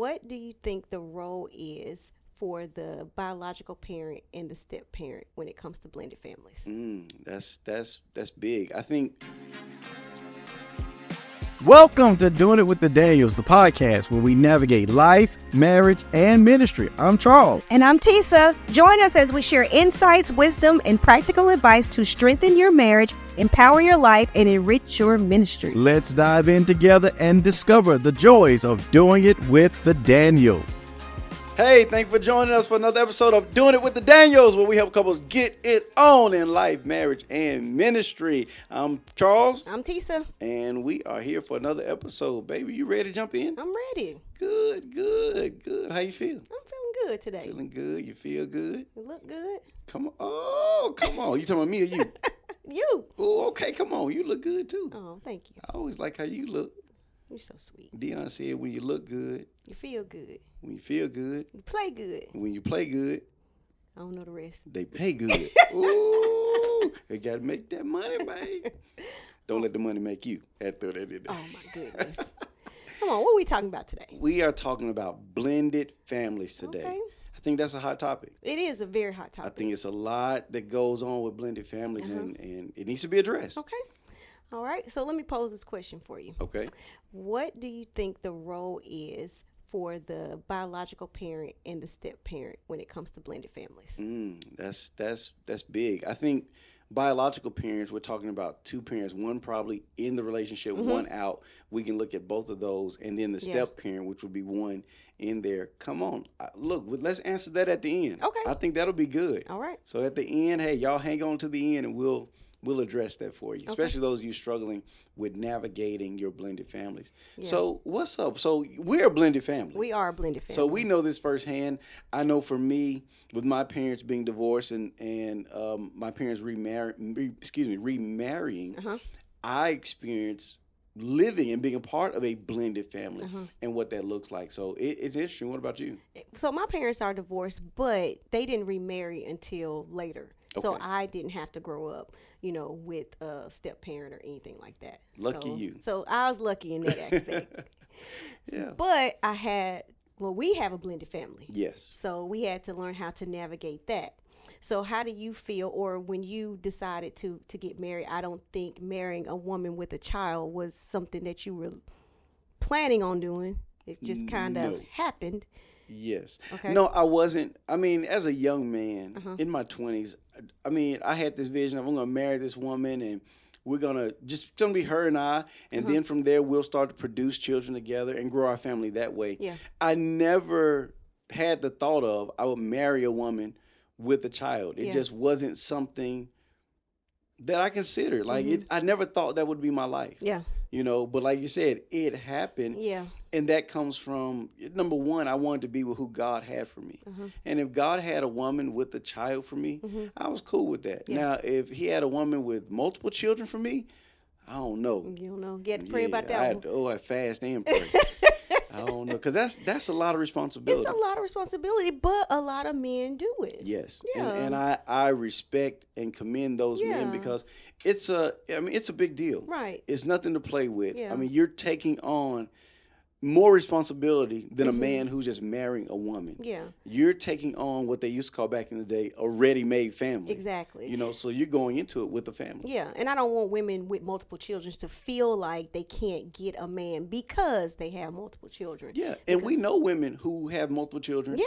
What do you think the role is for the biological parent and the step parent when it comes to blended families? That's big. I think. Welcome to Doing It with the Daniels, the podcast where we navigate life, marriage, and ministry. I'm Charles. And I'm Tesa. Join us as we share insights, wisdom, and practical advice to strengthen your marriage, empower your life, and enrich your ministry. Let's dive in together and discover the joys of doing it with the Daniels. Hey, thanks for joining us for another episode of Doing It with the Daniels, where we help couples get it on in life, marriage, and ministry. I'm Charles. I'm Tesa. And we are here for another episode. Baby, you ready to jump in? I'm ready. Good. How you feel? I'm feeling good today. Feeling good? You feel good? You look good. Come on. Oh, come on. You talking about me or you? You. Oh, okay. Come on. You look good, too. Oh, thank you. I always like how you look. You're so sweet. Dion said when you look good. You feel good. When you feel good. You play good. And when you play good. I don't know the rest. They pay good. Ooh, they got to make that money, babe. Don't let the money make you. At the end of the day. Oh, my goodness. Come on, what are we talking about today? We are talking about blended families today. Okay. I think that's a hot topic. It is a very hot topic. I think it's a lot that goes on with blended families, and it needs to be addressed. Okay. All right. So let me pose this question for you. Okay. What do you think the role is for the biological parent and the step parent when it comes to blended families? That's big. I think biological parents, we're talking about two parents, one probably in the relationship, one out. We can look at both of those, and then the step parent, which would be one in there. Come on, look, let's answer that at the end. Okay. I think that'll be good. All right. So at the end, hey, y'all hang on to the end, and we'll address that for you, especially those of you struggling with navigating your blended families. Yeah. So what's up? So we're a blended family. We are a blended family. So we know this firsthand. I know for me, with my parents being divorced and my parents remarrying, I experienced living and being a part of a blended family and what that looks like. So it's interesting. What about you? So my parents are divorced, but they didn't remarry until later. So Okay. I didn't have to grow up, with a step parent or anything like that. Lucky you. So I was lucky in that aspect. Yeah. But we have a blended family. Yes. So we had to learn how to navigate that. So how do you feel, or when you decided to get married? I don't think marrying a woman with a child was something that you were planning on doing. It just kind of happened. Yes. Okay. No, I wasn't. I mean, as a young man in my 20s, I had this vision of I'm going to marry this woman and we're going to be her and I. And then from there, we'll start to produce children together and grow our family that way. Yeah. I never had the thought of I would marry a woman with a child. It just wasn't something that I considered. Like I never thought that would be my life. Yeah. But like you said, it happened. Yeah. And that comes from, number one, I wanted to be with who God had for me. And if God had a woman with a child for me, I was cool with that. Yeah. Now, if he had a woman with multiple children for me, I don't know. You don't know. You had to pray about that one. I fast and pray. I don't know. Because that's a lot of responsibility. It's a lot of responsibility, but a lot of men do it. Yes. Yeah. And I respect and commend those men because it's a big deal. Right. It's nothing to play with. Yeah. You're taking on more responsibility than a man who's just marrying a woman. Yeah. You're taking on what they used to call back in the day a ready-made family. Exactly. So you're going into it with a family. Yeah, and I don't want women with multiple children to feel like they can't get a man because they have multiple children. Yeah, and we know women who have multiple children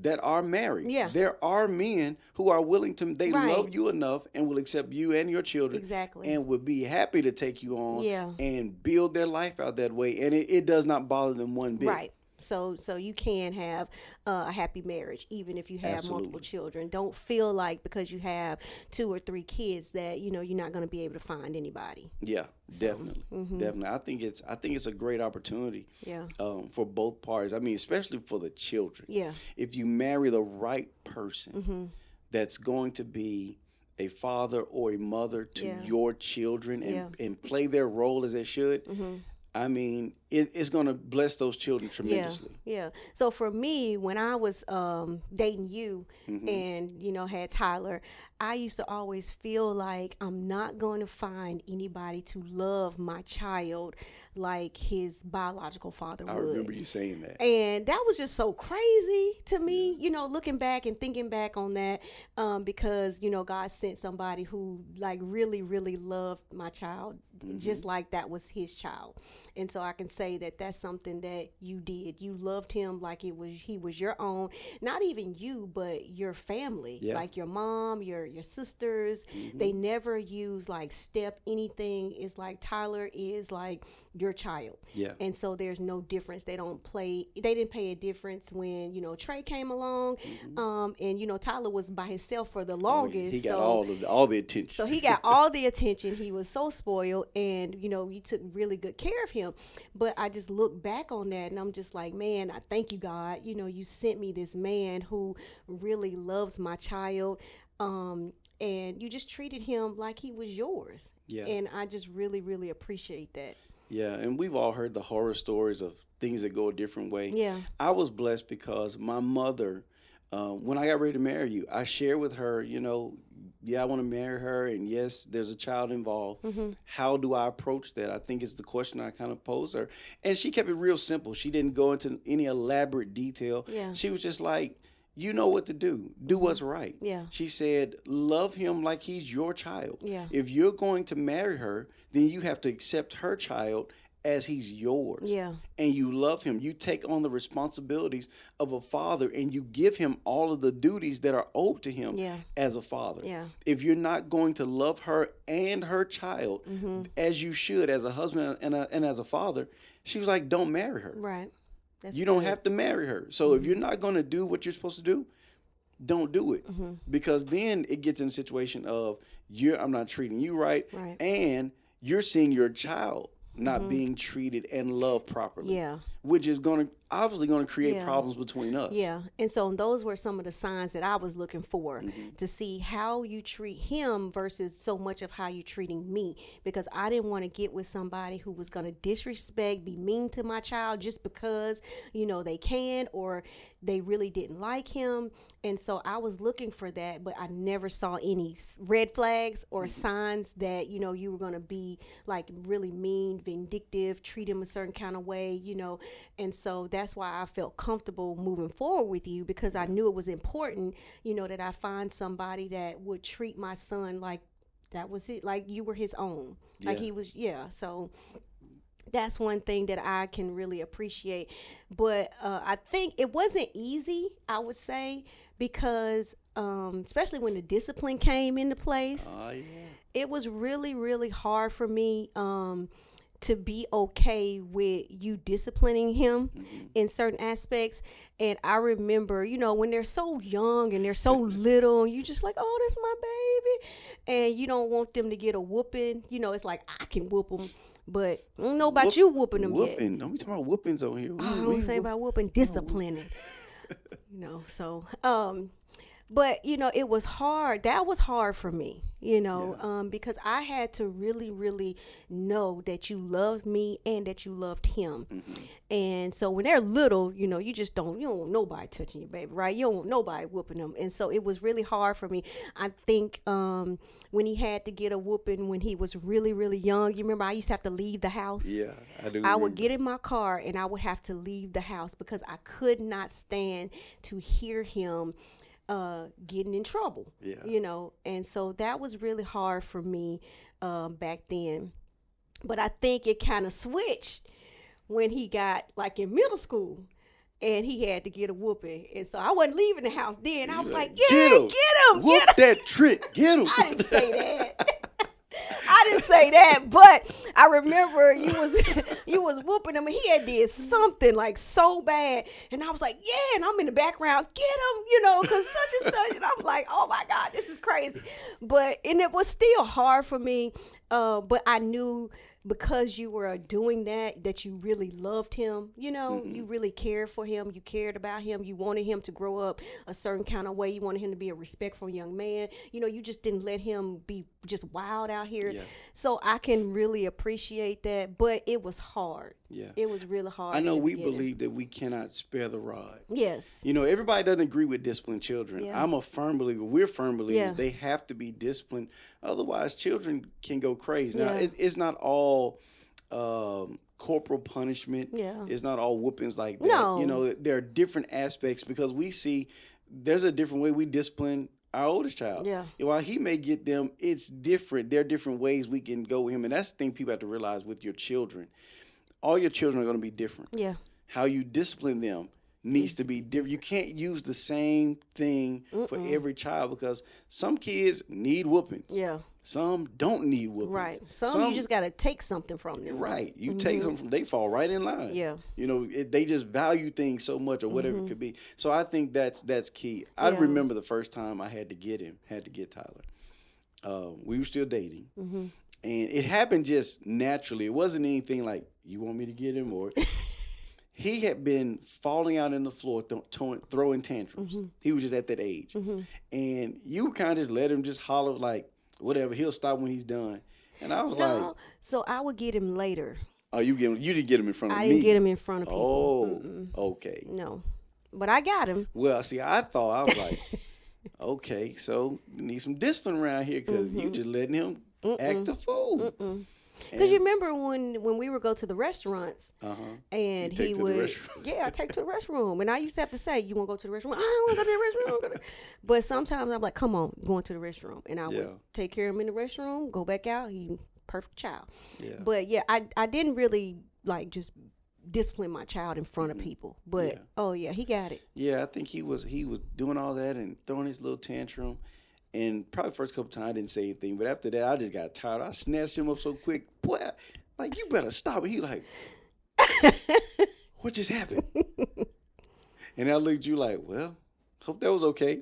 that are married. Yeah. There are men who are willing to, they Right. love you enough and will accept you and your children. Exactly. And would be happy to take you on Yeah. and build their life out that way. And it does not bother them one bit. Right. So you can have a happy marriage even if you have Absolutely. multiple children. Don't feel like because you have 2 or 3 kids that you're not going to be able to find anybody. Yeah, definitely, definitely. I think it's a great opportunity. Yeah. For both parties. Especially for the children. Yeah. If you marry the right person, that's going to be a father or a mother to your children and play their role as they should. it's going to bless those children tremendously. Yeah. So for me, when I was dating you Mm-hmm. and, had Tyler, I used to always feel like I'm not going to find anybody to love my child like his biological father I would. remember you saying that. And that was just so crazy to me, looking back and thinking back on that, because, God sent somebody who like really, really loved my child, just like that was his child. And so I can say that that's something that you did. You loved him like he was your own, not even you, but your family, like your mom, your sisters. They never use like step anything. It's like Tyler is like your child. Yeah. And so there's no difference. They didn't pay a difference when, Trey came along. And Tyler was by himself for the longest. He got all the attention. So he got all the attention. He was so spoiled, and you took really good care of him. But I just look back on that and I'm just like, man, I thank you, God. You sent me this man who really loves my child. And you just treated him like he was yours. Yeah. And I just really, really appreciate that. Yeah, and we've all heard the horror stories of things that go a different way. Yeah. I was blessed because my mother, when I got ready to marry you, I shared with her, I want to marry her, and yes, there's a child involved. How do I approach that? I think it's the question I kind of posed her. And she kept it real simple. She didn't go into any elaborate detail. Yeah. She was just like, you know what to do. Do what's right. Yeah. She said, love him like he's your child. Yeah. If you're going to marry her, then you have to accept her child as he's yours. Yeah. And you love him. You take on the responsibilities of a father and you give him all of the duties that are owed to him as a father. Yeah. If you're not going to love her and her child as you should as a husband and as a father, she was like, don't marry her. Right. That's you don't good. have to marry her. So if you're not going to do what you're supposed to do, don't do it. Because then it gets in a situation of I'm not treating you right. And you're seeing your child not being treated and loved properly. Yeah. Which is obviously going to create problems between us. Yeah. And so those were some of the signs that I was looking for to see how you treat him versus so much of how you're treating me, because I didn't want to get with somebody who was going to disrespect, be mean to my child just because, they can, or they really didn't like him. And so I was looking for that, but I never saw any red flags or signs that, you were going to be like really mean, vindictive, treat him a certain kind of way, And so that's why I felt comfortable moving forward with you, because I knew it was important, that I find somebody that would treat my son like that was it, like you were his own, like he was. So that's one thing that I can really appreciate. But I think it wasn't easy, I would say, because especially when the discipline came into place, it was really, really hard for me to be okay with you disciplining him in certain aspects. And I remember, when they're so young and they're so little, you just like, oh, that's my baby. And you don't want them to get a whooping. It's like, I can whoop them, but I don't know about you whooping them yet. Don't we talk about whoopings over here? I don't say about whooping, disciplining. So, but, it was hard. That was hard for me, because I had to really, really know that you loved me and that you loved him. And so when they're little, you don't want nobody touching your baby, right? You don't want nobody whooping them. And so it was really hard for me. I think when he had to get a whooping when he was really, really young, you remember I used to have to leave the house? Yeah, I do. I would get in my car and I would have to leave the house because I could not stand to hear him getting in trouble, and so that was really hard for me back then. But I think it kind of switched when he got like in middle school and he had to get a whooping, and so I wasn't leaving the house then. I was like, get him, whoop that trick, get him. I didn't say that. I didn't say that, but I remember you was whooping him and he had did something like so bad, and I was like, yeah, and I'm in the background, get him, because such and such, and I'm like, oh my God, this is crazy. And it was still hard for me, but I knew because you were doing that you really loved him, you really cared for him, you cared about him, you wanted him to grow up a certain kind of way, you wanted him to be a respectful young man, you just didn't let him be just wild out here. So I can really appreciate that, but it was hard. Yeah. It was really hard. I know in the we beginning. believe that we cannot spare the rod. Yes. You know, everybody doesn't agree with disciplined children. Yeah. I'm a firm believer. We're firm believers. Yeah. They have to be disciplined. Otherwise, children can go crazy. Now, Yeah. it's not all corporal punishment. Yeah. It's not all whoopings like that. No. You know, there are different aspects because we see there's a different way we discipline our oldest child. Yeah. While he may get them, it's different. There are different ways we can go with him. And that's the thing people have to realize with your children. All your children are going to be different. Yeah. How you discipline them needs to be different. You can't use the same thing for every child because some kids need whoopings. Yeah. Some don't need whoopings. Right. Some you just got to take something from them. Right. You take something, they fall right in line. Yeah. You know, they just value things so much or whatever it could be. So I think that's key. I Yeah. remember the first time I had to get Tyler. We were still dating. And it happened just naturally. It wasn't anything like, you want me to get him? Or he had been falling out in the floor, throwing tantrums. He was just at that age. And you kind of just let him just holler like, whatever, he'll stop when he's done. And I was like, No. So I would get him later. oh, you didn't get him in front of me. I didn't get him in front of people. Oh, okay. No. But I got him. Well, see, I was like, okay, so you need some discipline around here because you just letting him act a fool. Because you remember when we would go to the restaurants and You take he to the would, restroom. yeah, I take to the restroom. And I used to have to say, you want to go to the restroom? I want to go to the restroom. But sometimes I'm like, come on, going to the restroom. And I Yeah. would take care of him in the restroom, go back out. He perfect child. Yeah. But yeah, I didn't really like just discipline my child in front of people. But Yeah. oh yeah, he got it. Yeah, I think he was doing all that and throwing his little tantrum. And probably the first couple times I didn't say anything, but after that I just got tired. I snatched him up so quick. Boy, like, you better stop it. He like, what just happened? And I looked at you like, well, hope that was okay.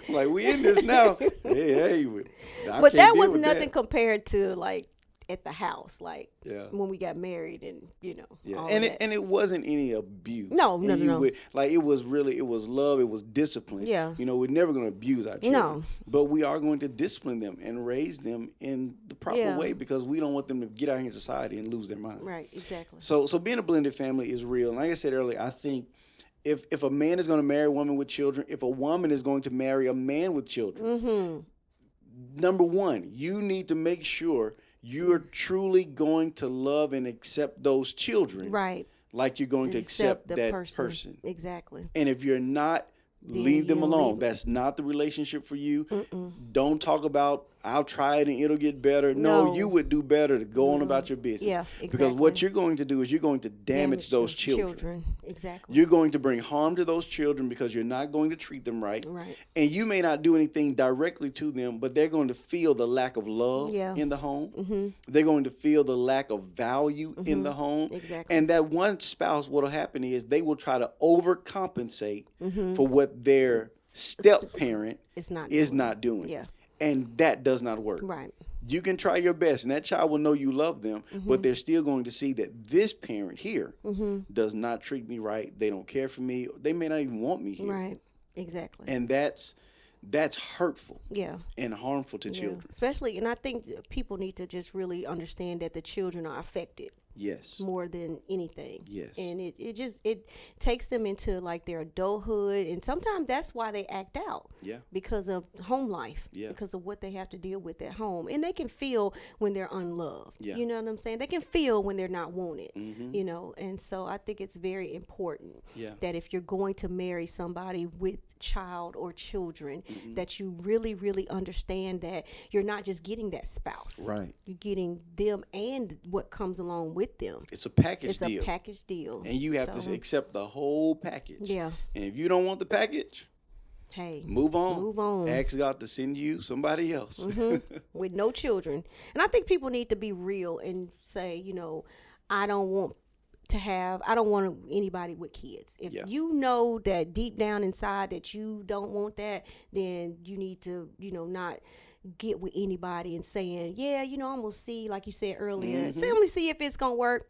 Like, we in this now. Hey, But that was nothing compared to like at the house, like Yeah. when we got married and Yeah, all and that. it wasn't any abuse. No, And no. like, it was love, it was discipline. Yeah. You know, we're never going to abuse our children. No. But we are going to discipline them and raise them in the proper Yeah. way because we don't want them to get out here in society and lose their mind. Right, exactly. So being a blended family is real. And like I said earlier, I think if a man is going to marry a woman with children, if a woman is going to marry a man with children, number one, you need to make sure you're truly going to love and accept those children, Right. like you're going to accept the that person. person. Exactly. And if you're not, Then leave them you alone. leave 'em. That's not the relationship for you. Don't talk about, I'll try it and it'll get better. No, No. you would do better to go on about your business. Yeah, Because what exactly. you're going to do is you're going to damage those children. Exactly. You're going to bring harm to those children because you're not going to treat them right. Right. And you may not do anything directly to them, but they're going to feel the lack of love Yeah. in the home. They're going to feel the lack of value in the home. Exactly. And that one spouse, what will happen is they will try to overcompensate for what their step parent It's not is doing. not doing. Yeah. And that does not work. Right. You can try your best, and that child will know you love them, but they're still going to see that this parent here does not treat me right. They don't care for me. They may not even want me here. Right. Exactly. And that's hurtful yeah. and harmful to Yeah. children. Especially, and I think people need to just really understand that the children are affected Yes. more than anything. Yes. And it takes them into like their adulthood, and sometimes that's why they act out. Yeah. Because of home life. Yeah. Because of what they have to deal with at home. And they can feel when they're unloved. Yeah. You know what I'm saying? They can feel when they're not wanted. Mhm. You know, and so I think it's very important Yeah. that if you're going to marry somebody with child or children, Mm-hmm. that you really, really understand that you're not just getting that spouse. Right. You're getting them and what comes along with them. It's a package It's deal. a package deal. And you have So, to accept the whole package. Yeah. And if you don't want the package, Hey. move on. Move on. Ask God to send you somebody else. With no children. And I think people need to be real and say, I don't want anybody with kids. If Yeah. you know that deep down inside that you don't want that, then you need to, not get with anybody and saying, yeah, I'm going to see, like you said earlier, let me see if it's going to work.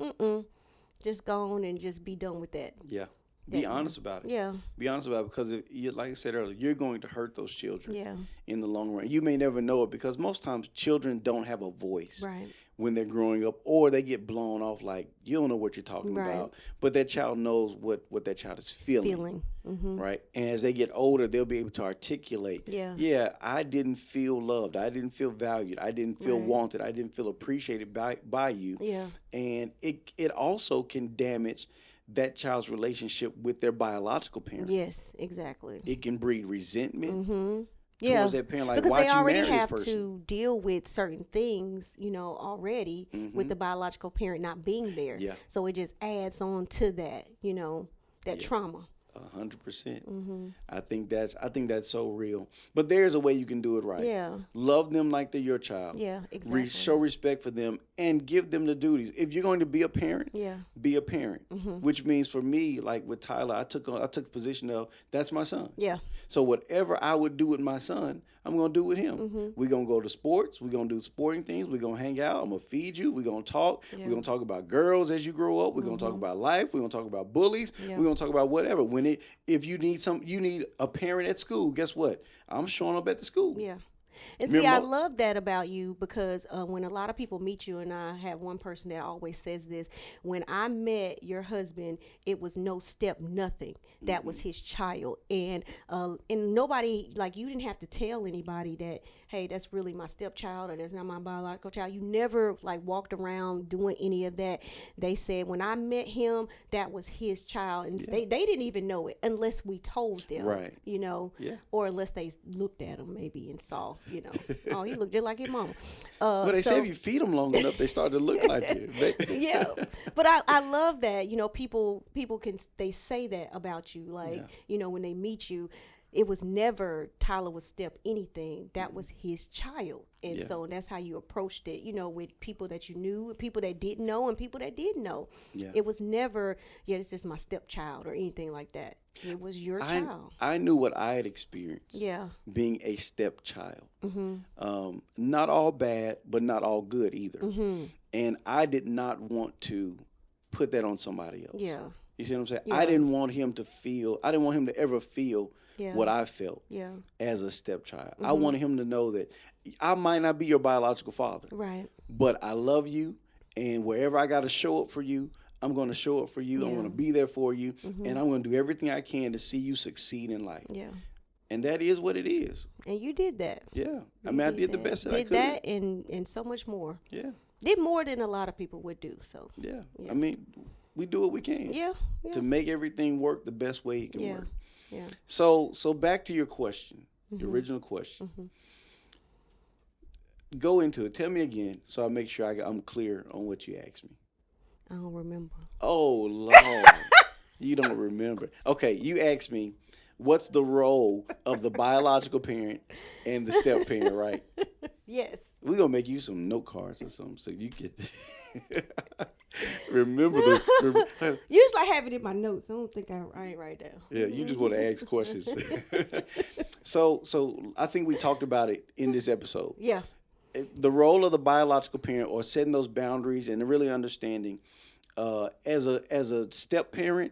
Just go on and just be done with that. Yeah. Be honest about it. Yeah. Be honest about it because, like I said earlier, you're going to hurt those children Yeah. in the long run. You may never know it because most times children don't have a voice. Right. when they're growing up, or they get blown off like you don't know what you're talking Right. about, but that child knows what that child is feeling. Right. And as they get older, they'll be able to articulate, Yeah. I didn't feel loved. I didn't feel valued. I didn't feel Right. wanted. I didn't feel appreciated by you. Yeah. And it also can damage that child's relationship with their biological parent. Yes, exactly. It can breed resentment Yeah, towards that parent. Like, because why'd they you already marry this have person? to deal with certain things, already with the biological parent not being there. Yeah. So it just adds on to that, that Yeah. trauma. 100%. I think that's so real. But there's a way you can do it right. Yeah. Love them like they're your child. Yeah, exactly. Show respect for them and give them the duties. If you're going to be a parent, Yeah. be a parent. Which means for me, like with Tyler, I took the position of that's my son. Yeah. So whatever I would do with my son, I'm going to do with him. We're going to go to sports. We're going to do sporting things. We're going to hang out. I'm going to feed you. We're going to talk. Yeah. We're going to talk about girls as you grow up. We're going to talk about life. We're going to talk about bullies. Yeah. We're going to talk about whatever. If you need a parent at school, guess what? I'm showing up at the school. Yeah. And see, I love that about you because when a lot of people meet you, and I have one person that always says this, when I met your husband, it was no step, nothing. That was his child. And nobody, like, you didn't have to tell anybody that, hey, that's really my stepchild or that's not my biological child. You never, like, walked around doing any of that. They said when I met him, that was his child. And they didn't even know it unless we told them, Right. Yeah. Or unless they looked at him maybe and saw, oh, he looked just like his mama. Well, they say if you feed them long enough, they start to look like you. Yeah, but I love that. People they say that about you, like when they meet you. It was never Tyler would step anything. That was his child. And so that's how you approached it, with people that you knew, people that didn't know, and people that did know. Yeah. It was never, this is my stepchild or anything like that. It was your child. I knew what I had experienced being a stepchild. Not all bad, but not all good either. And I did not want to put that on somebody else. Yeah. You see what I'm saying? Yeah. I didn't want him to ever feel what I felt as a stepchild. I wanted him to know that I might not be your biological father, Right. but I love you, and wherever I got to show up for you, I'm going to show up for you. I'm going to be there for you, and I'm going to do everything I can to see you succeed in life. Yeah. And that is what it is. And you did that. Yeah. I did the best that I could. Did that and so much more. Yeah. Did more than a lot of people would do. So. Yeah. I mean, we do what we can. Yeah. To make everything work the best way it can work. Yeah. So back to your question, the original question. Go into it. Tell me again, so I make sure I'm clear on what you asked me. I don't remember. Oh Lord, you don't remember? Okay, you asked me, what's the role of the biological parent and the step parent, right? Yes. We're gonna make you some note cards or something so you can remember the. Usually I have it in my notes. I don't think I ain't write down. Yeah, you just want to ask questions. So I think we talked about it in this episode. Yeah. The role of the biological parent, or setting those boundaries and really understanding, as a step parent,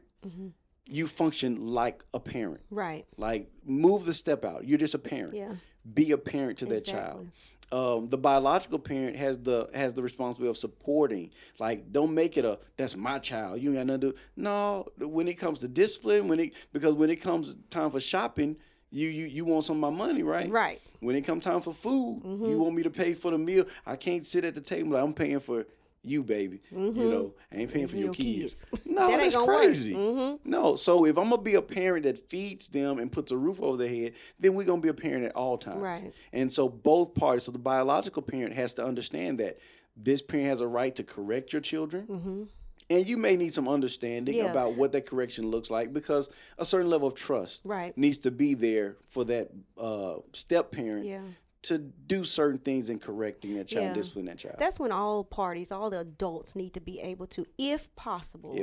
you function like a parent. Right. Like, move the step out. You're just a parent. Yeah. Be a parent to that child. The biological parent has the responsibility of supporting. Like, don't make it that's my child. You ain't got nothing to do. No, when it comes to discipline, because when it comes time for shopping, you want some of my money, right? Right. When it comes time for food, you want me to pay for the meal. I can't sit at the table. I'm paying for you, baby. I ain't paying for your kids. No, That ain't that's gonna work. crazy. No, so if I'm gonna be a parent that feeds them and puts a roof over their head, then we're gonna be a parent at all times. Right. And so both parties, so the biological parent has to understand that this parent has a right to correct your children. And you may need some understanding about what that correction looks like, because a certain level of trust needs to be there for that step parent to do certain things in correcting that child, discipline that child. That's when all parties, all the adults need to be able to, if possible,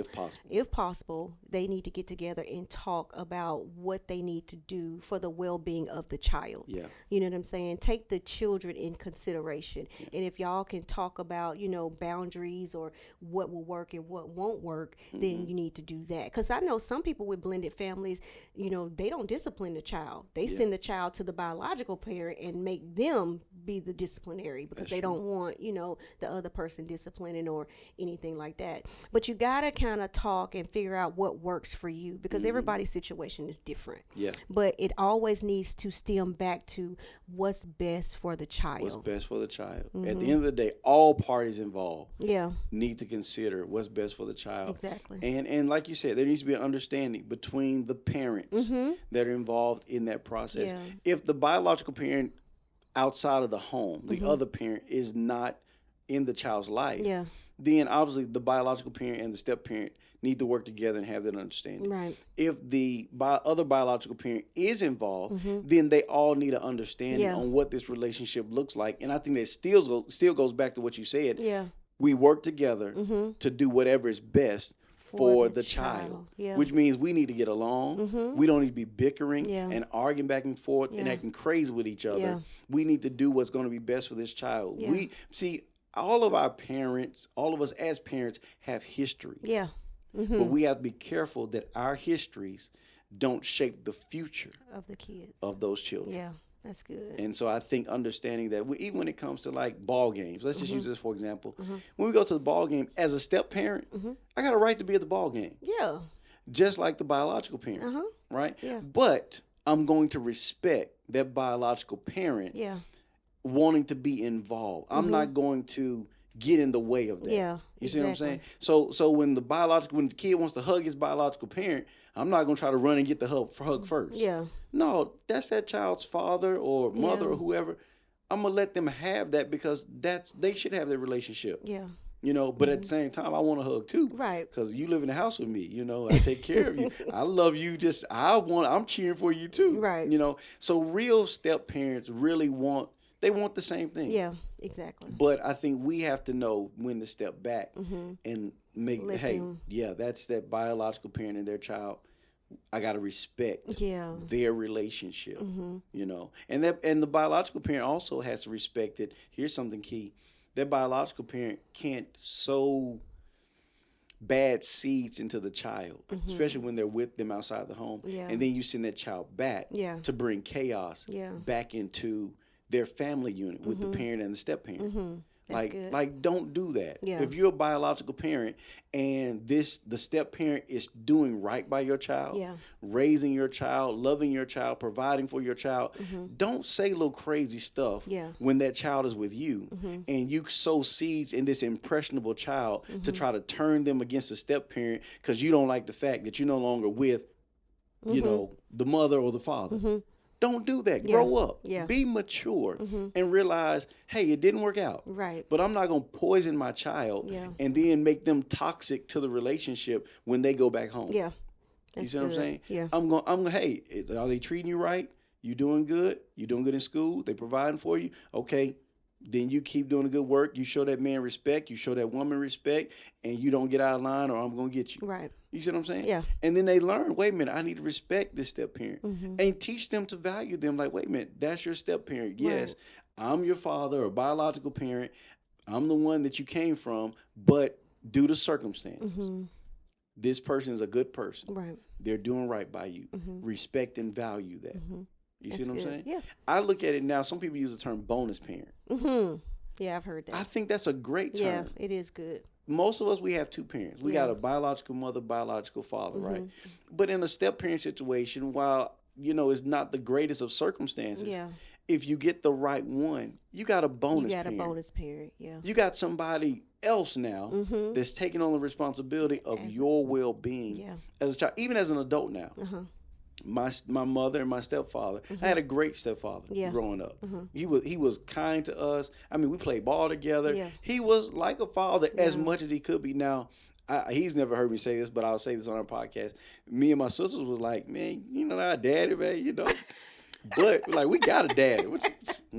they need to get together and talk about what they need to do for the well-being of the child. Yeah. You know what I'm saying? Take the children in consideration. Yeah. And if y'all can talk about, boundaries or what will work and what won't work, then you need to do that. Because I know some people with blended families, they don't discipline the child. They send the child to the biological parent and make them be the disciplinary because That's they true. don't want, you know, the other person disciplining or anything like that. But you got to kind of talk and figure out what works for you because everybody's situation is different. Yeah. But it always needs to stem back to what's best for the What's child. best for the child. At the end of the day, all parties involved Yeah, need to consider what's best for the child. exactly. And like you said, there needs to be an understanding between the parents that are involved in that process. Yeah. If the biological parent outside of the home, the other parent is not in the child's life, Yeah, then obviously the biological parent and the step parent need to work together and have that understanding. right. If the other biological parent is involved, then they all need an understanding Yeah. on what this relationship looks like. And I think that still goes back to what you said. Yeah, We work together to do whatever is best for the child, Yeah. which means we need to get along. We don't need to be bickering Yeah. and arguing back and forth and Yeah. acting crazy with each other. Yeah. We need to do what's going to be best for this child. Yeah. We see all of our parents, all of us as parents have history. Yeah. But we have to be careful that our histories don't shape the future Of the kids. of those children. Yeah, that's good. And so I think understanding that even when it comes to like ball games, let's just use this for example. When we go to the ball game, as a step parent, I got a right to be at the ball game, Yeah. just like the biological parent, right? Yeah. But I'm going to respect that biological parent Yeah. wanting to be involved. I'm not going to get in the way of that. Yeah, You see what I'm saying? exactly. So when the kid wants to hug his biological parent, I'm not going to try to run and get the hug first. Yeah. No, that's that child's father or mother Yeah. or whoever. I'm gonna let them have that because they should have their relationship. Yeah. You know, but at the same time, I want a hug too. Right. Because you live in the house with me. You know, I take care of you. I love you. I'm cheering for you too. Right. You know, so real step parents really want the same thing. Yeah, exactly. But I think we have to know when to step back and make, Let hey, them- yeah, that's that biological parent and their child. I got to respect Yeah. their relationship, you know, and the biological parent also has to respect it. Here's something key: that biological parent can't sow bad seeds into the child, especially when they're with them outside the home, Yeah. and then you send that child back Yeah. to bring chaos Yeah. back into their family unit with the parent and the step parent. That's good. Like don't do that. Yeah. If you're a biological parent and the step parent is doing right by your child, Yeah. raising your child, loving your child, providing for your child, don't say little crazy stuff Yeah. when that child is with you and you sow seeds in this impressionable child to try to turn them against the step parent because you don't like the fact that you're no longer with you know, the mother or the father. Don't do that. Yeah. Grow up. Yeah. Be mature and realize, hey, it didn't work out. Right. But I'm not going to poison my child Yeah. and then make them toxic to the relationship when they go back home. Yeah. You That's see what I'm good. saying? Yeah. Hey, are they treating you right? You doing good? You doing good in school? They providing for you? Okay. Then you keep doing the good work. You show that man respect. You show that woman respect, and you don't get out of line, or I'm gonna get you. Right. You see what I'm saying? Yeah. And then they learn. Wait a minute, I need to respect this step parent, and teach them to value them. Like, wait a minute, that's your step parent. Yes, I'm your father or biological parent. I'm the one that you came from, but due to circumstances, this person is a good person. Right. They're doing right by you. Respect and value that. You see That's what I'm good. saying? Yeah. I look at it now. Some people use the term bonus parent. Yeah, I've heard that. I think that's a great term. Yeah, it is good. Most of us, we have two parents. We got a biological mother, biological father, right? But in a step parent situation, while, you know, it's not the greatest of circumstances, Yeah. if you get the right one, you got a bonus You got parent. a bonus parent. Yeah. You got somebody else now that's taking on the responsibility of your well-being Yeah. as a child, even as an adult now. My mother and my stepfather. I had a great stepfather Yeah. growing up. He was kind to us. I mean, we played ball together. Yeah. He was like a father as much as he could be. Now, he's never heard me say this, but I'll say this on our podcast. Me and my sisters was like, man, you know, our daddy, man, you know. But like, we got a daddy. We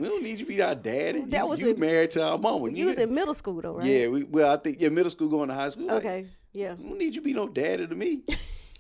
don't need you to be our daddy. That was you in- married to our mama. You was in middle school though, right? Yeah, I think middle school going to high school. Like, Okay. Yeah. I don't need you to be no daddy to me.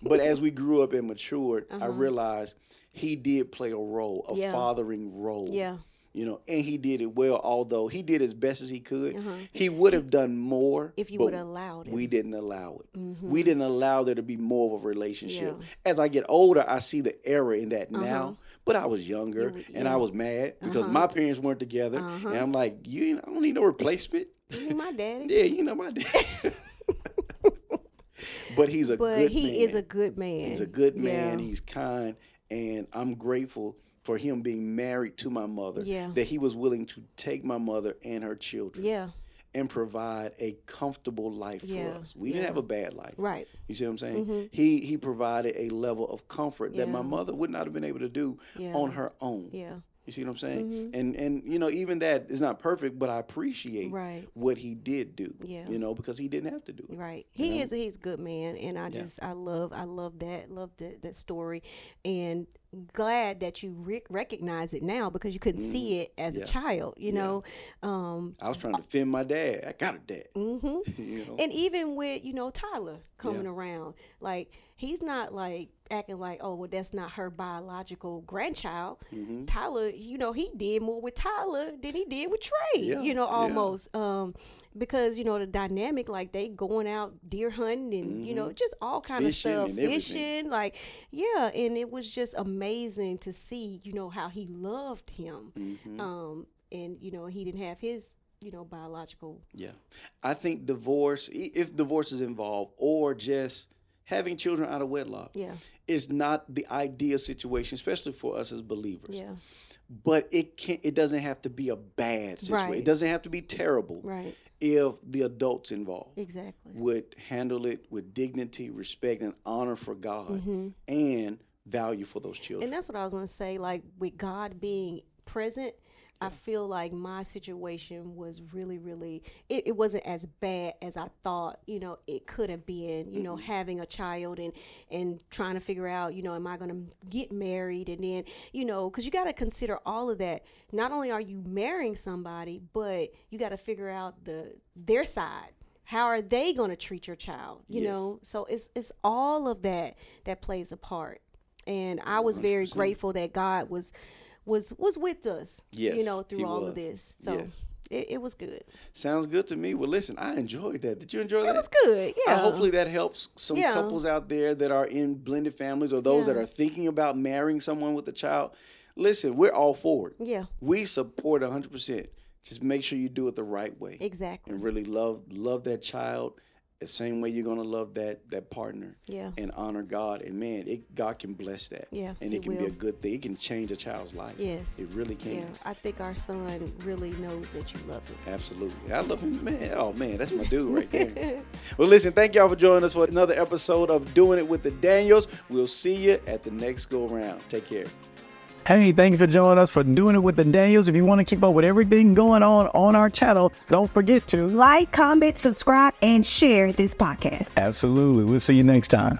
But as we grew up and matured, I realized he did play a role, a Yeah. fathering role. Yeah. you know, and he did it well, although he did as best as he could. He would have done more if you would have allowed it. We didn't allow it. We didn't allow there to be more of a relationship. As I get older, I see the error in that now, but I was younger and I was mad because my parents weren't together. And I'm like, I don't need no replacement. You my daddy. Yeah, you know my dad. But he's a good man. He is a good man. He's a good man. He's kind. And I'm grateful for him being married to my mother. That he was willing to take my mother and her children. And provide a comfortable life for us. We didn't have a bad life. Right. You see what I'm saying? He provided a level of comfort that my mother would not have been able to do on her own. You see what I'm saying? And you know, even that is not perfect, but I appreciate what he did do. You know, because he didn't have to do it. Right. He's a good man, and I love that story, and glad that you recognize it now because you couldn't see it as a child. You know, I was trying to defend my dad. I got a dad. You know? And even with Tyler coming around, like he's not like acting like, oh well, that's not her biological grandchild. Tyler, he did more with Tyler than he did with Trey. Almost. Because the dynamic, like they going out deer hunting and just all kind of stuff, fishing, like and it was just amazing to see how he loved him, and he didn't have his biological. I think divorce, if divorce is involved, or just having children out of wedlock, is not the ideal situation, especially for us as believers. But it doesn't have to be a bad situation. It doesn't have to be terrible. If the adults involved would handle it with dignity, respect, and honor for God and value for those children. And that's what I was going to say, like with God being present, I feel like my situation was really, really, it wasn't as bad as I thought, it could have been, having a child and trying to figure out, am I going to get married? And then, because you got to consider all of that. Not only are you marrying somebody, but you got to figure out their side. How are they going to treat your child? You know, so it's all of that plays a part. And I was very 100%. Grateful that God was with us, through all of this. So it was good. Sounds good to me. Well, listen, I enjoyed that. Did you enjoy that? It was good, hopefully that helps some couples out there that are in blended families or those that are thinking about marrying someone with a child. Listen, we're all for it. We support 100%. Just make sure you do it the right way. Exactly. And really love that child the same way you're going to love that partner. And honor God. And man, God can bless that. And it can be a good thing. It can change a child's life. Yes. It really can. I think our son really knows that you love him. Absolutely. I love him, man. Oh man, that's my dude right there. Well, listen, thank y'all for joining us for another episode of Doing It with the Daniels. We'll see you at the next go round. Take care. Hey, thank you for joining us for Doing It with the Daniels. If you want to keep up with everything going on our channel, don't forget to like, comment, subscribe, and share this podcast. Absolutely. We'll see you next time.